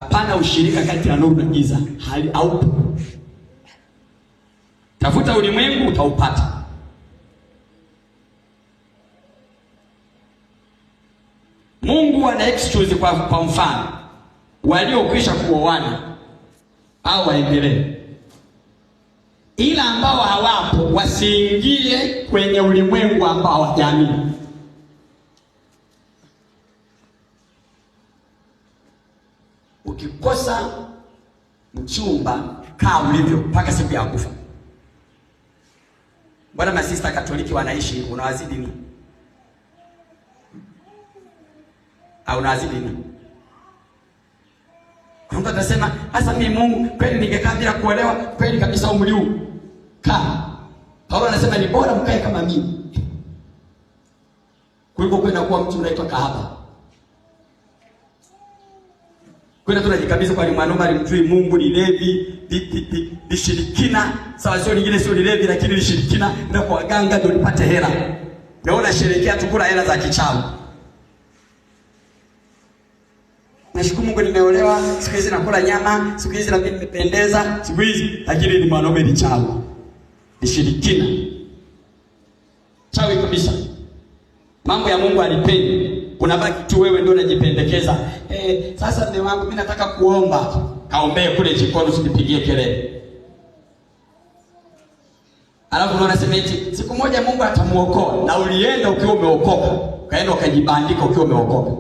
Hapana ushirika kati ya nuru na giza, haupo. Tafuta ulimwengu utaupata. Mungu ana excuse kwa mfano waliokwisha kuoana au waendelee, ila ambao hawapo wasiingie kwenye ulimwengu ambao hawajaamini. Ukikosa mchumba, kaa ulivyo mpaka siku ya kufa. Bwana, masista Katoliki wanaishi, unawazidi nini? Au unawazidi nini? Kwa mtu atasema, hasa mimi Mungu kweli ningekaa bila kuolewa, kweli kabisa umri huu. Kaa. Paulo anasema ni bora mkae kama mimi kuliko kwenda kuwa mtu unaitwa kahaba. Kwenda tunajikabisa kwa mwanaume alimjui Mungu, ni levi, ni shirikina. Sawa, sio lingine, sio levi lakini ni shirikina, ndio kwa waganga ndio nipate hela. Naona sherekea tukula hela za kichawi. Nashukuru Mungu nimeolewa, siku hizi nakula nyama, siku hizi na mimi nimependeza, siku hizi, lakini ni mwanaume ni chawi. Ni shirikina. Chawi kabisa. Mambo ya Mungu alipendi. Unabaki tu wewe ndio unajipendekeza. Sasa mume wangu mimi nataka kuomba. Kaombee kule jikoni, usipigie kelele. Alafu unaona sema eti siku moja Mungu atamuokoa, na ulienda ukiwa umeokoka. Kaenda ukajibandika ukiwa umeokoka.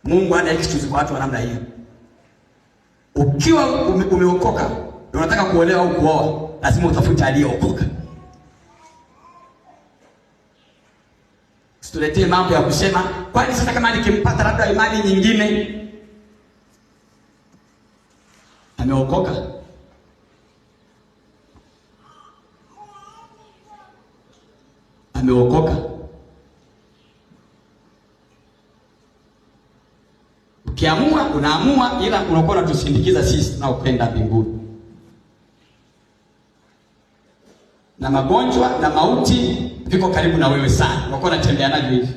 Mungu ana excuse kwa watu wa namna hiyo. Ukiwa umeokoka, unataka kuolewa au kuoa, lazima utafute aliyeokoka. Situletee mambo ya kusema, kwani sasa kama nikimpata labda imani nyingine. Ameokoka. Ameokoka. Ukiamua, unaamua, ila unakuwa unatusindikiza sisi na upenda mbinguni. Na magonjwa na mauti viko karibu na wewe sana. Unakuwa unatembea navyo hivi.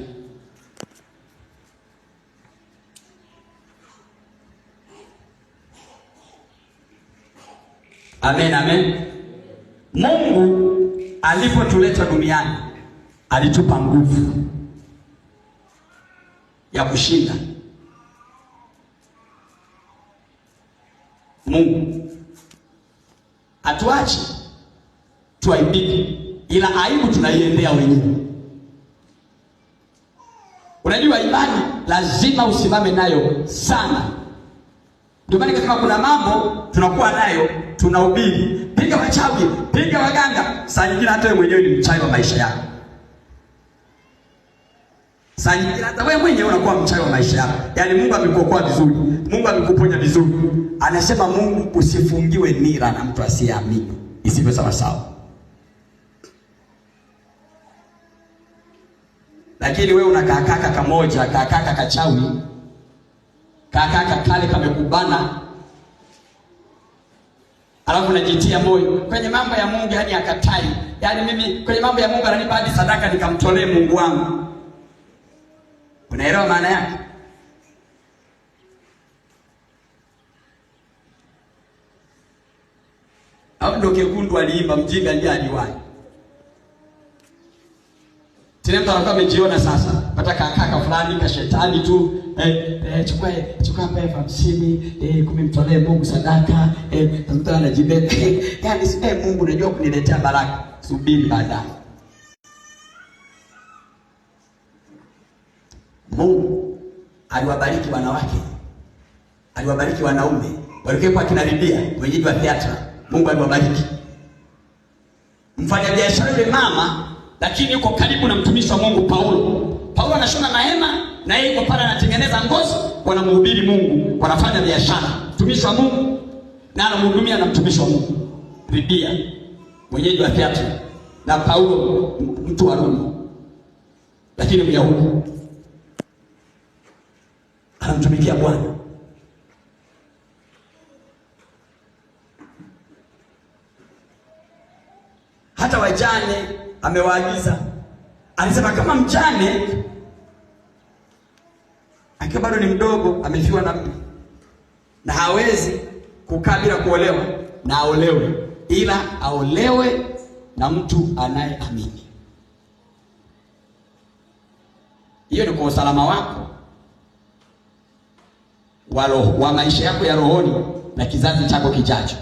Amen, amen. Mungu alipotuleta duniani alitupa nguvu ya kushinda. Mungu atuache tuaibike, ila aibu tunaiendea wenyewe. Unajua imani lazima usimame nayo sana. Ndio maana kama kuna mambo tunakuwa nayo tunahubiri, piga wachawi, piga waganga, saa nyingine hata wewe mwenyewe ni mchawi wa maisha yako. Saa nyingine hata wewe mwenyewe unakuwa mchawi wa maisha yako. Yaani Mungu amekuokoa vizuri, Mungu amekuponya vizuri. Anasema Mungu usifungiwe nira na mtu asiyeamini. Isivyo sawa sawa. Lakini wewe unakaa kaka kamoja, kaka kachawi, kaka kale kamekubana. Alafu unajitia moyo kwenye mambo ya Mungu, yani akatai. Yaani mimi kwenye mambo ya Mungu ananipa hadi sadaka nikamtolee Mungu wangu. Unaelewa maana yake? Hapo ndio Kekundu aliimba, mjinga ndiye aliwahi. Tena mtu anakuwa amejiona sasa, pata kaka fulani ka shetani tu, chukua pesa 50, kumtolee Mungu sadaka, mtu anajibeba. Yaani si Mungu unajua kuniletea baraka, subiri baadaye. Mungu aliwabariki wanawake, aliwabariki wanaume, walikuwa kinaribia wenyeji wa theater. Mungu aliwabariki. Mfanya biashara yule mama, lakini yuko karibu na mtumishi wa Mungu Paulo. Paulo anashona mahema na yeye yuko pale anatengeneza ngozi, wanamhubiri Mungu, wanafanya biashara. Mtumishi wa Mungu na anamhudumia na mtumishi wa Mungu. Libia, mwenyeji wa theater, na Paulo mtu wa Rumi. Lakini Myahudi anamtumikia Bwana. Hata wajane amewaagiza. Alisema kama mjane akiwa bado ni mdogo, amefiwa na mke na hawezi kukaa bila kuolewa, na aolewe, ila aolewe na mtu anayeamini. Hiyo ni kwa usalama wako wa maisha yako ya rohoni na kizazi chako kijacho.